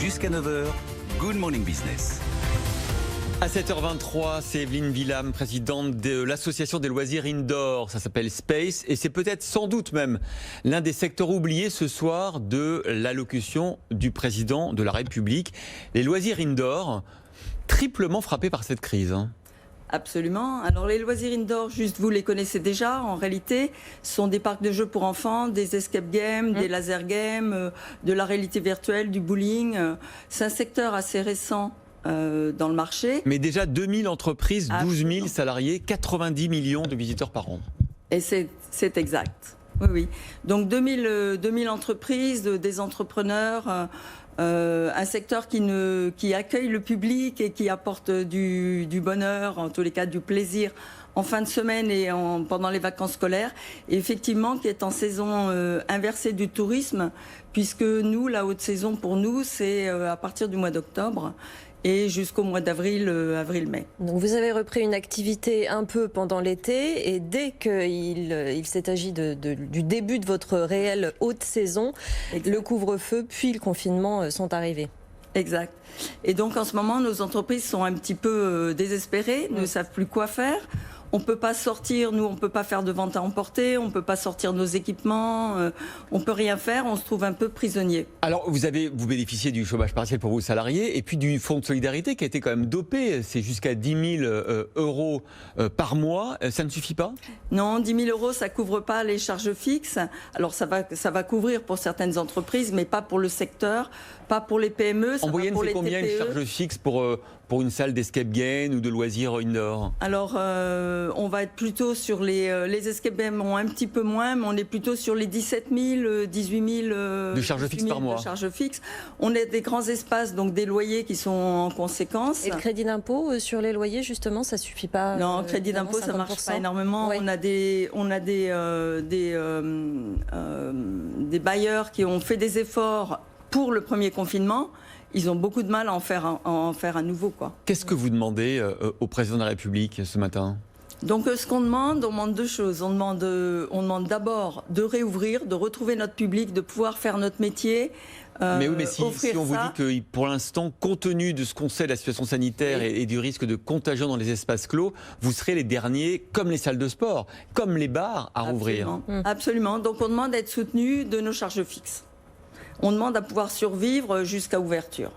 Jusqu'à 9 heures, Good Morning Business. À 7h23, c'est Evelyne Villam, présidente de l'association des loisirs indoor. Ça s'appelle Space et c'est peut-être sans doute même l'un des secteurs oubliés ce soir de l'allocution du président de la République. Les loisirs indoor, triplement frappés par cette crise. Absolument. Alors les loisirs indoor, juste vous les connaissez déjà, en réalité, ce sont des parcs de jeux pour enfants, des escape games, des laser games, de la réalité virtuelle, du bowling. C'est un secteur assez récent dans le marché. Mais déjà 2000 entreprises, 12 000 salariés, 90 millions de visiteurs par an. Et c'est exact. Oui, oui. Donc 2000 entreprises, des entrepreneurs, un secteur qui accueille le public et qui apporte du bonheur, en tous les cas du plaisir, en fin de semaine et pendant les vacances scolaires. Et effectivement, qui est en saison inversée du tourisme, puisque nous, la haute saison pour nous, c'est à partir du mois d'octobre et jusqu'au mois d'avril, avril-mai. Donc vous avez repris une activité un peu pendant l'été et dès qu'il s'est agi du début de votre réelle haute saison, exact, le couvre-feu puis le confinement sont arrivés. Exact. Et donc en ce moment, nos entreprises sont un petit peu désespérées, ne savent plus quoi faire. On ne peut pas sortir, nous, on ne peut pas faire de vente à emporter, on ne peut pas sortir nos équipements, on ne peut rien faire, on se trouve un peu prisonnier. Alors, vous bénéficiez du chômage partiel pour vos salariés et puis du fonds de solidarité qui a été quand même dopé. C'est jusqu'à 10 000 euros par mois. Ça ne suffit pas ? Non, 10 000 euros, ça ne couvre pas les charges fixes. Alors, ça va couvrir pour certaines entreprises, mais pas pour le secteur, pas pour les PME. En moyenne, c'est combien une charge fixe pour une salle d'escape game ou de loisirs indoor ? Alors, on va être plutôt sur les escape games ont un petit peu moins, mais on est plutôt sur les 17 000, 18 000 de charges fixes par mois. On a des grands espaces, donc des loyers qui sont en conséquence. Et le crédit d'impôt sur les loyers, justement, ça suffit pas ? Non, le crédit d'impôt, ça marche pas énormément. Ouais. On a des bailleurs qui ont fait des efforts pour le premier confinement. Ils ont beaucoup de mal à en faire un nouveau, quoi. Qu'est-ce que vous demandez au président de la République ce matin ? Donc ce qu'on demande, on demande deux choses. On demande d'abord de réouvrir, de retrouver notre public, de pouvoir faire notre métier. Mais oui, mais si on vous dit que pour l'instant, compte tenu de ce qu'on sait de la situation sanitaire et du risque de contagion dans les espaces clos, vous serez les derniers, comme les salles de sport, comme les bars, à rouvrir. Absolument. Donc on demande d'être soutenu de nos charges fixes. On demande à pouvoir survivre jusqu'à ouverture.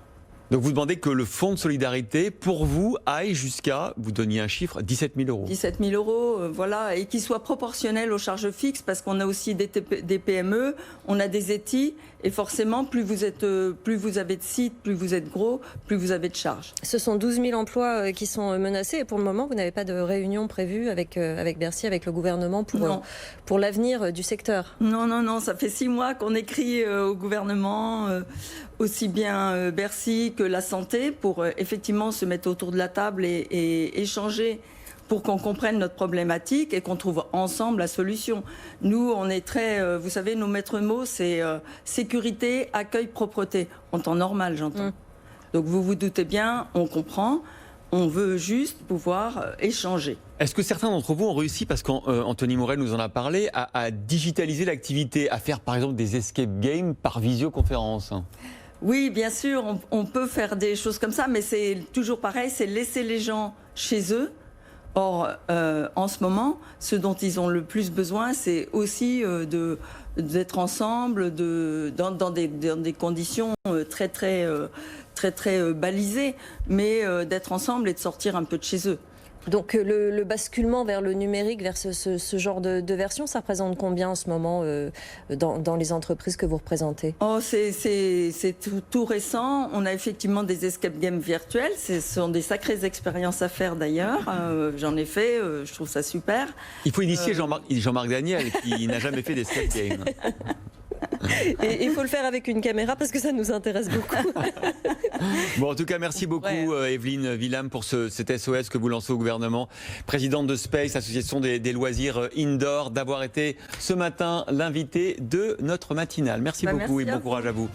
Donc vous demandez que le fonds de solidarité, pour vous, aille jusqu'à, vous donniez un chiffre, 17 000 euros. 17 000 euros, voilà, et qu'il soit proportionnel aux charges fixes, parce qu'on a aussi des PME, on a des ETI, et forcément, plus vous avez de sites, plus vous êtes gros, plus vous avez de charges. Ce sont 12 000 emplois qui sont menacés, et pour le moment, vous n'avez pas de réunion prévue avec Bercy, avec le gouvernement, pour l'avenir du secteur. Non, ça fait 6 mois qu'on écrit au gouvernement, aussi bien Bercy que la santé, pour effectivement se mettre autour de la table et échanger pour qu'on comprenne notre problématique et qu'on trouve ensemble la solution. Nous, on est très... vous savez, nos maîtres mots, c'est sécurité, accueil, propreté. En temps normal, j'entends. Donc vous vous doutez bien, on comprend. On veut juste pouvoir échanger. Est-ce que certains d'entre vous ont réussi, parce qu'Anthony Morel nous en a parlé, à digitaliser l'activité, à faire par exemple des escape games par visioconférence ? Oui, bien sûr, on peut faire des choses comme ça, mais c'est toujours pareil, c'est laisser les gens chez eux. Or, en ce moment, ce dont ils ont le plus besoin, c'est aussi d'être ensemble, dans des conditions très balisées, mais d'être ensemble et de sortir un peu de chez eux. Donc le basculement vers le numérique, vers ce genre de version, ça représente combien en ce moment dans les entreprises que vous représentez ? C'est tout récent. On a effectivement des escape games virtuels. Ce sont des sacrées expériences à faire d'ailleurs. J'en ai fait, je trouve ça super. Il faut initier Jean-Marc Daniel qui n'a jamais fait d'escape game. Et il faut le faire avec une caméra parce que ça nous intéresse beaucoup. Bon, en tout cas, merci beaucoup Evelyne Villam pour cet SOS que vous lancez au gouvernement. Présidente de Space, association des loisirs indoor, d'avoir été ce matin l'invité de notre matinale. Merci beaucoup et bon courage à vous.